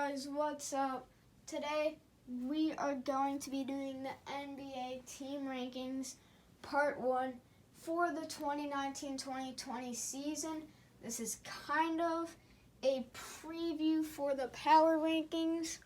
guys, what's up? Today we are going to be doing the NBA team rankings part 1 for the 2019-2020 season. This is kind of a preview for the power rankings,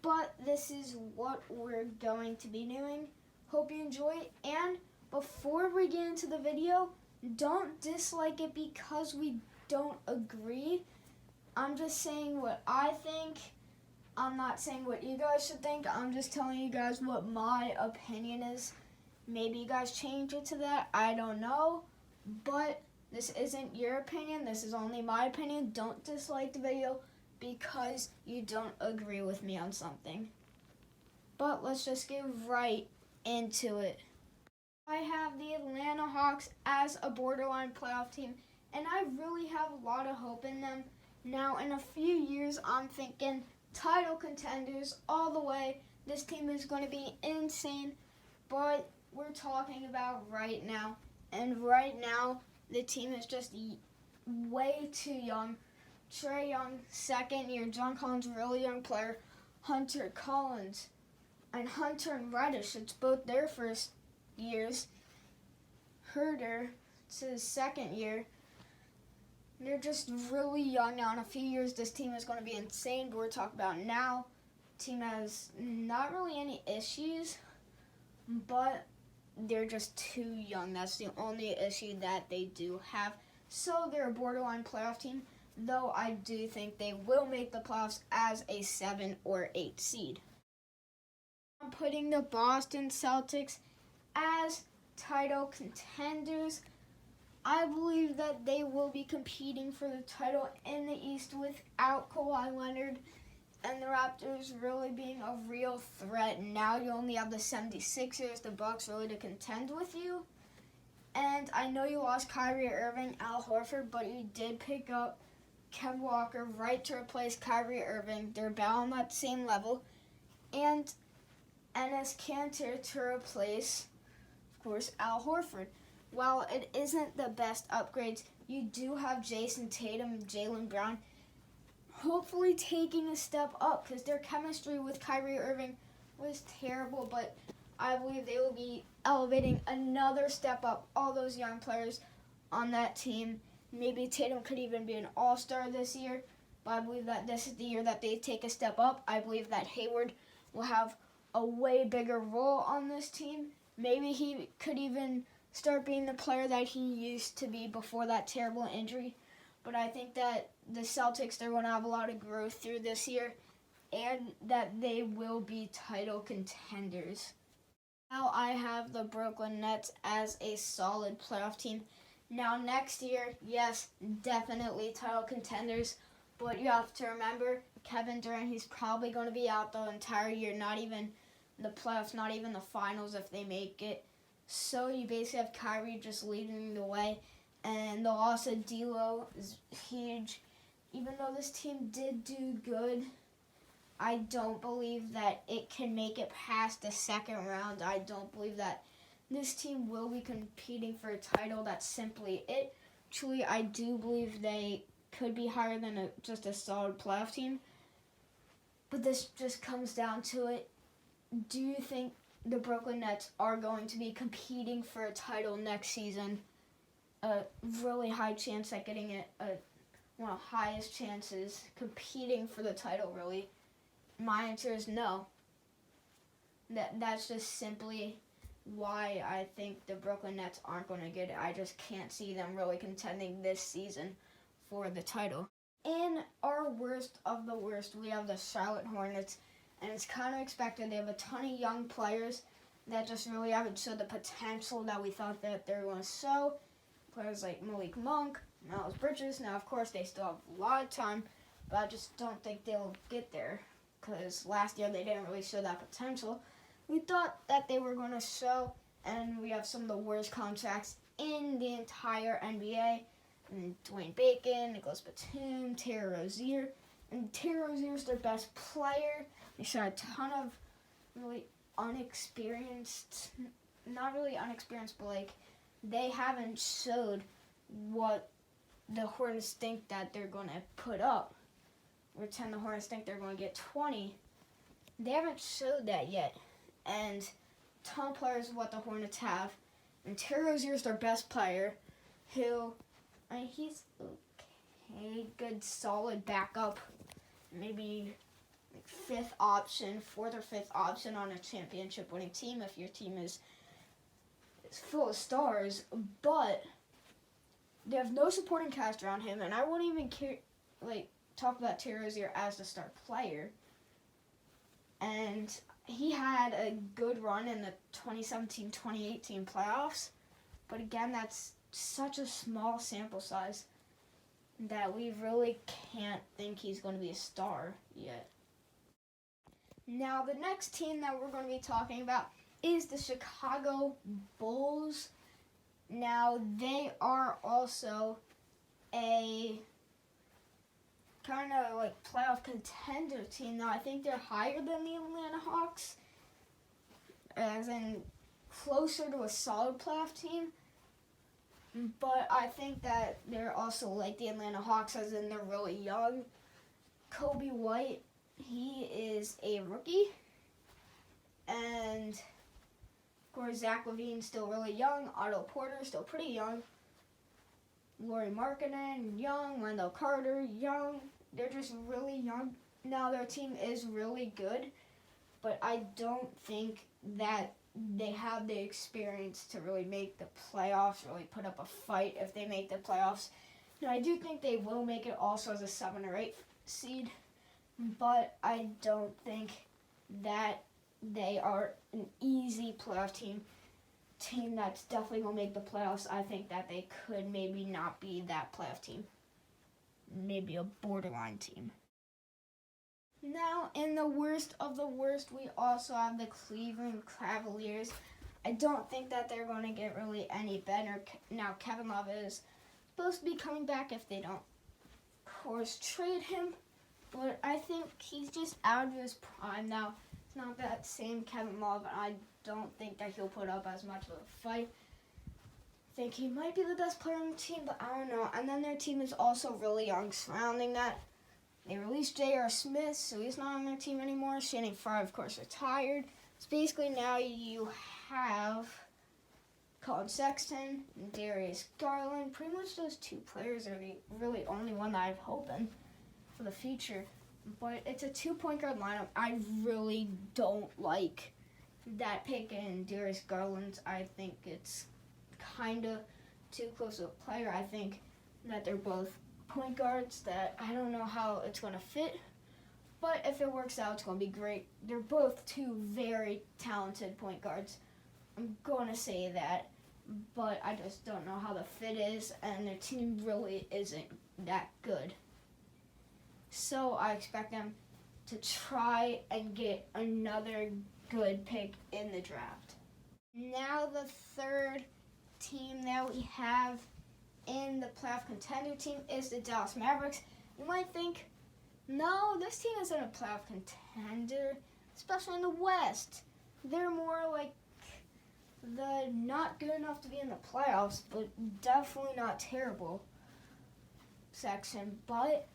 but this is what we're going to be doing. Hope you enjoy it, and before we get into the video, don't dislike it because we don't agree. I'm just saying what I think. I'm not saying what you guys should think. I'm just telling you guys what my opinion is. Maybe you guys change it to that. I don't know. But this isn't your opinion. This is only my opinion. Don't dislike the video because you don't agree with me on something. But let's just get right into it. I have the Atlanta Hawks as a borderline playoff team, and I really have a lot of hope in them. Now, in a few years, I'm thinking title contenders all the way. This team is going to be insane, but we're talking about right now. And right now, the team is just way too young. Trae Young, second year. John Collins, really young player. Hunter Collins and Hunter and Reddish, it's both their first years. Herder, it's his second year. They're just really young now. In a few years, this team is going to be insane. But we're talking about now. The team has not really any issues, but they're just too young. That's the only issue that they do have. So they're a borderline playoff team, though I do think they will make the playoffs as a 7 or 8 seed. I'm putting the Boston Celtics as title contenders. I believe that they will be competing for the title in the East without Kawhi Leonard and the Raptors really being a real threat. Now you only have the 76ers, the Bucks really to contend with you. And I know you lost Kyrie Irving, Al Horford, but you did pick up Kemba Walker right to replace Kyrie Irving. They're about on that same level. And Enes Kanter to replace, of course, Al Horford. While it isn't the best upgrades, you do have Jason Tatum, Jaylen Brown, hopefully taking a step up because their chemistry with Kyrie Irving was terrible, but I believe they will be elevating another step up. All those young players on that team. Maybe Tatum could even be an all-star this year, but I believe that this is the year that they take a step up. I believe that Hayward will have a way bigger role on this team. Maybe he could even start being the player that he used to be before that terrible injury. But I think that the Celtics, they're going to have a lot of growth through this year and that they will be title contenders. Now I have the Brooklyn Nets as a solid playoff team. Now next year, yes, definitely title contenders. But you have to remember, Kevin Durant, he's probably going to be out the entire year, not even the playoffs, not even the finals if they make it. So you basically have Kyrie just leading the way, and the loss of D'Lo is huge. Even though this team did do good, I don't believe that it can make it past the second round. I don't believe that this team will be competing for a title. That's simply it. Truly, I do believe they could be higher than just a solid playoff team. But this just comes down to it. Do you think the Brooklyn Nets are going to be competing for a title next season? A really high chance at getting it, one of the highest chances competing for the title, really. My answer is no. That's just simply why I think the Brooklyn Nets aren't going to get it. I just can't see them really contending this season for the title. In our worst of the worst, we have the Charlotte Hornets. And it's kind of expected. They have a ton of young players that just really haven't showed the potential that we thought that they were going to show. Players like Malik Monk, Miles Bridges. Now, of course, they still have a lot of time, but I just don't think they'll get there because last year they didn't really show that potential. We thought that they were going to show, and we have some of the worst contracts in the entire NBA. And Dwayne Bacon, Nicholas Batum, Terry Rozier. And Terry Rozier is their best player. They shot a ton of really unexperienced, not really unexperienced, but like they haven't showed what the Hornets think that they're going to put up. pretend the Hornets think they're going to get 20. They haven't showed that yet. And ton of players what the Hornets have. And Terry Rozier's their best player, who, he's okay, good, solid backup. Maybe fifth option, fourth or fifth option on a championship-winning team if your team is full of stars. But they have no supporting cast around him, and I won't even talk about Terry Rozier as the star player. And he had a good run in the 2017-2018 playoffs, but again, that's such a small sample size that we really can't think he's going to be a star yet. Now, the next team that we're going to be talking about is the Chicago Bulls. Now, they are also a kind of like playoff contender team. Now, I think they're higher than the Atlanta Hawks, as in closer to a solid playoff team. But I think that they're also like the Atlanta Hawks, as in they're really young. Kobe White, he is a rookie. And, of course, Zach LaVine's still really young. Otto Porter, still pretty young. Lauri Markkanen, young. Wendell Carter, young. They're just really young. Now, their team is really good, but I don't think that they have the experience to really make the playoffs, really put up a fight if they make the playoffs. Now, I do think they will make it also as a 7 or 8 seed, but I don't think that they are an easy playoff team that's definitely going to make the playoffs. I think that they could maybe not be that playoff team. Maybe a borderline team. Now, in the worst of the worst, we also have the Cleveland Cavaliers. I don't think that they're going to get really any better. Now, Kevin Love is supposed to be coming back if they don't, of course, trade him. But I think he's just out of his prime now. It's not that same Kevin Love, and I don't think that he'll put up as much of a fight. I think he might be the best player on the team, but I don't know. And then their team is also really young surrounding that. They released J.R. Smith, so he's not on their team anymore. Channing Frye, of course, retired. So basically now you have Colin Sexton and Darius Garland. Pretty much those two players are the really only one that I'm hoping for the future. But it's a 2-point guard lineup. I really don't like that pick in Darius Garland. I think it's kind of too close to a player. I think that they're both point guards that I don't know how it's going to fit, but if it works out, it's going to be great. They're both two very talented point guards. I'm going to say that, but I just don't know how the fit is, and their team really isn't that good. So I expect them to try and get another good pick in the draft. Now the third team that we have in the playoff contender team is the Dallas Mavericks. You might think, no, this team isn't a playoff contender, especially in the West. They're more like the not good enough to be in the playoffs, but definitely not terrible section. But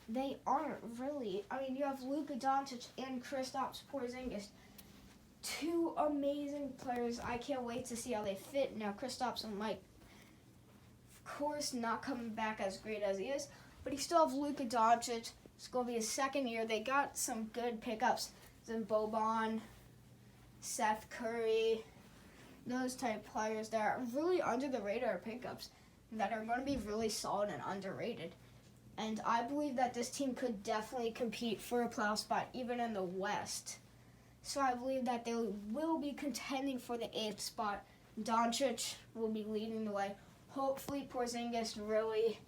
they aren't really. I mean, you have Luka Doncic and Kristaps Porzingis, two amazing players. I can't wait to see how they fit. Now, Kristaps might, of course, not coming back as great as he is, but he still have Luka Doncic. It's going to be his second year. They got some good pickups. Boban, Seth Curry, those type players that are really under the radar pickups that are going to be really solid and underrated. And I believe that this team could definitely compete for a playoff spot, even in the West. So I believe that they will be contending for the 8th spot. Doncic will be leading the way. Hopefully Porzingis really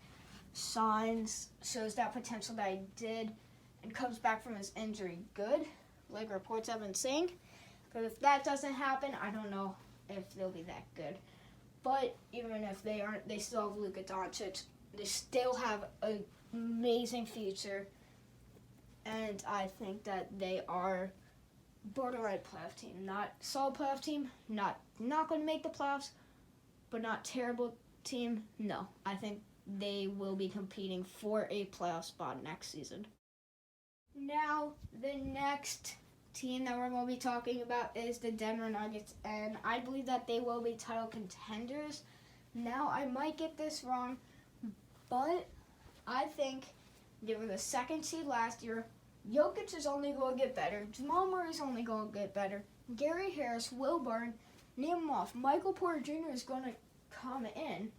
shows that potential that he did, and comes back from his injury good, like reports have been saying. Because if that doesn't happen, I don't know if they'll be that good. But even if they aren't, they still have Luka Doncic. They still have an amazing future. And I think that they are borderline playoff team. Not solid playoff team, not going to make the playoffs, but not terrible team. No, I think they will be competing for a playoff spot next season. Now, the next team that we're going to be talking about is the Denver Nuggets, and I believe that they will be title contenders. Now, I might get this wrong, but I think they were the second seed last year. Jokic is only going to get better. Jamal Murray's only going to get better. Gary Harris, Will Barton, name them off. Michael Porter Jr. is going to come in,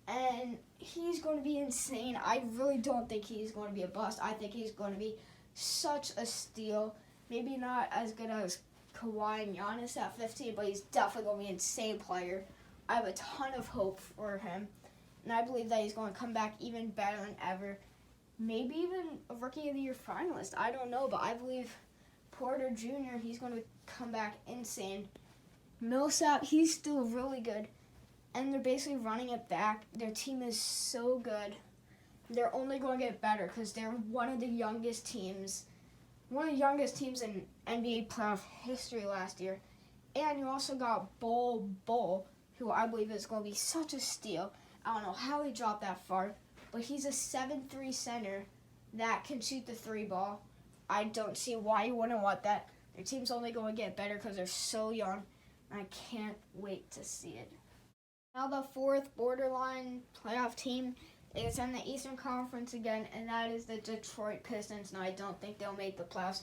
and he's going to be insane. I really don't think he's going to be a bust. I think he's going to be such a steal. Maybe not as good as Kawhi and Giannis at 15, but he's definitely going to be an insane player. I have a ton of hope for him, and I believe that he's going to come back even better than ever. Maybe even a Rookie of the Year finalist. I don't know, but I believe Porter Jr., he's going to come back insane. Millsap, he's still really good, and they're basically running it back. Their team is so good. They're only going to get better because they're one of the youngest teams in NBA playoff history last year. And you also got Bol Bol, who I believe is going to be such a steal. I don't know how he dropped that far, but he's a 7'3" center that can shoot the three ball. I don't see why you wouldn't want that. Their team's only going to get better because they're so young, and I can't wait to see it. Now the fourth borderline playoff team is in the Eastern Conference again, and that is the Detroit Pistons. Now, I don't think they'll make the playoffs,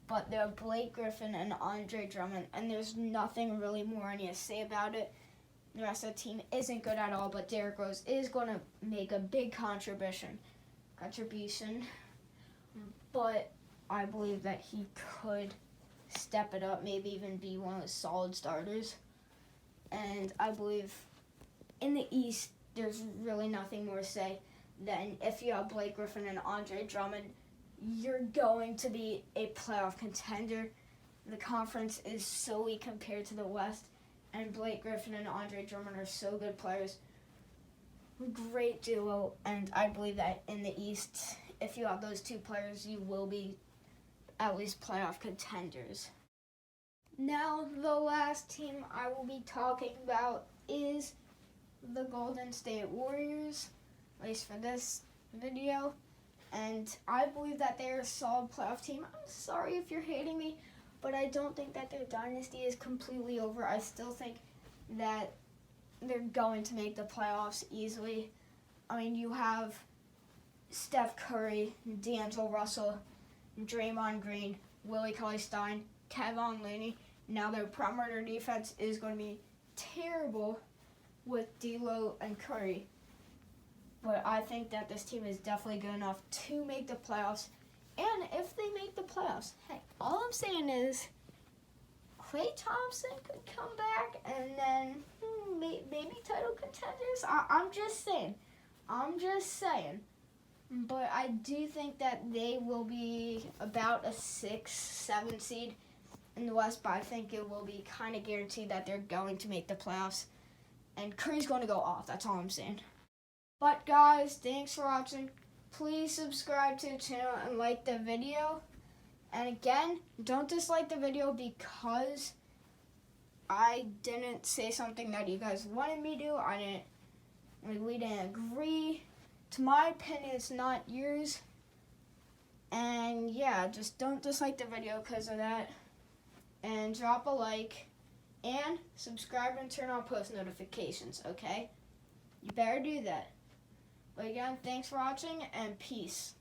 but they're Blake Griffin and Andre Drummond, and there's nothing really more I need to say about it. The rest of the team isn't good at all, but Derrick Rose is going to make a big contribution, but I believe that he could step it up, maybe even be one of the solid starters. And I believe in the East, there's really nothing more to say than if you have Blake Griffin and Andre Drummond, you're going to be a playoff contender. The conference is so weak compared to the West, and Blake Griffin and Andre Drummond are so good players. Great duo, and I believe that in the East, if you have those two players, you will be at least playoff contenders. Now, the last team I will be talking about is the Golden State Warriors, at least for this video, and I believe that they're a solid playoff team. I'm sorry if you're hating me, but I don't think that their dynasty is completely over. I still think that they're going to make the playoffs easily. I mean, you have Steph Curry, D'Angelo Russell, Draymond Green, Willie Cauley-Stein, Kevon Looney. Now their perimeter defense is going to be terrible with D'Lo and Curry. But I think that this team is definitely good enough to make the playoffs. And if they make the playoffs, hey, all I'm saying is Klay Thompson could come back and then maybe title contenders. I'm just saying. But I do think that they will be about a 6-7 seed in the West, but I think it will be kind of guaranteed that they're going to make the playoffs. And Curry's going to go off. That's all I'm saying. But guys, thanks for watching. Please subscribe to the channel and like the video. And again, don't dislike the video because I didn't say something that you guys wanted me to. We didn't agree. To my opinion, it's not yours. And yeah, just don't dislike the video because of that. And drop a like. And subscribe and turn on post notifications, okay? You better do that. But again, thanks for watching and peace.